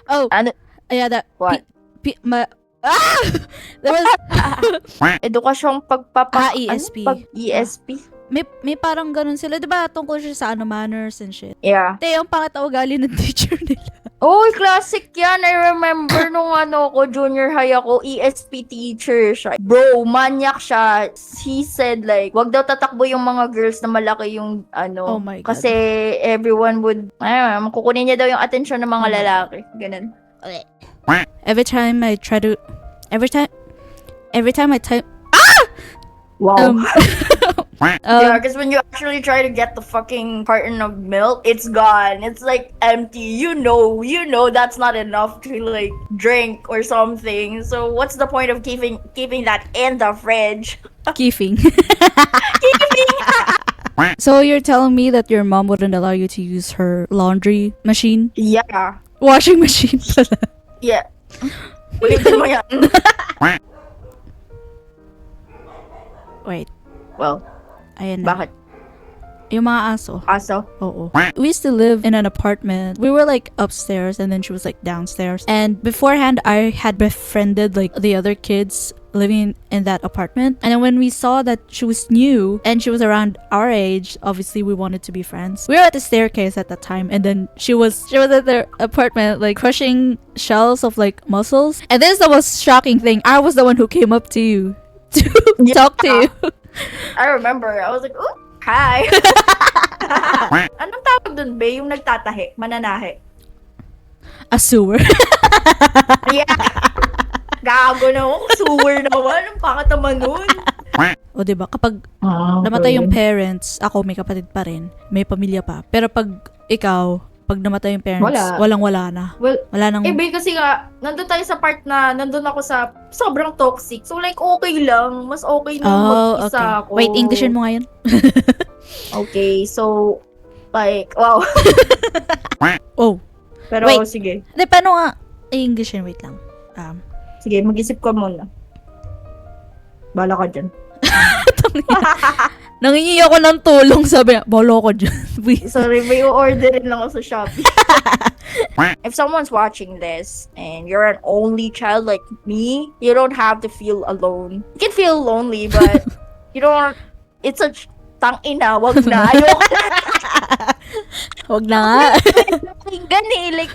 Oh, Ano? yeah, that. What? Ah! There was Edukasyong ESP. ESP? May parang ganun sila, 'di ba? Tungkol siya sa manners and shit. Yeah. Te, yung pangit na ugali ng teacher nila. Oh, classic yan. I remember nung junior high ako, ESP teacher siya. Bro, manyak siya. He said like, wag daw tatakbo yung mga girls na malaki yung Oh my God. Kasi everyone would, kukunin niya daw yung atensyon ng mga Oh my lalaki. Ganun. Every time I type Wow. Yeah, um, because when you actually try to get the fucking carton of milk, it's gone. It's like empty. You know that's not enough to like drink or something. So what's the point of keeping that in the fridge? Keefing. So you're telling me that your mom wouldn't allow you to use her laundry machine? Yeah. Washing machine pala. Yeah. Ulitin mo yan. Wait, Well, ayan na. bakit? Yung mga aso. Aso? Oo. We used to live in an apartment. We were like upstairs and then she was like downstairs. And beforehand, I had befriended like the other kids living in that apartment. And then when we saw that she was new and she was around our age, obviously we wanted to be friends. We were at the staircase at that time and then she was at their apartment like crushing shells of like mussels. And this is the most shocking thing. I was the one who came up to you to talk to you. I remember. I was like, oh, hi. Anong tawag dun, be? Yung nagtatahi, mananahi. A sewer. Yeah. Gago na ako. Sewer naman. Ang pangat naman nun. O diba, kapag namatay yung parents, ako may kapatid pa rin, may pamilya pa. Pero pag ikaw, pag namatay yung parents, Wala. walang-wala na. Well, Wala nang... be, kasi nga, nandun tayo sa part na, nandun ako sa sobrang toxic. So, like, okay lang. Mas okay na mag-isa okay. ako. Wait, Englishin mo nga yun? Okay, so, like, wow. Oh. Pero, Wait. sige. Hindi, paano nga? Englishin, wait lang. Sige, mag-isip ka muna. Bala ka dyan. Nangingi ako ng tulong, sabi niya, bolo ko dyan. Please. Sorry, may orderin lang ako sa Shopee. If someone's watching this and you're an only child like me, you don't have to feel alone. You can feel lonely, but you don't. It's a tang-ina, wag na. Ayoko na. Huwag na nga. Pakinggan eh. Like,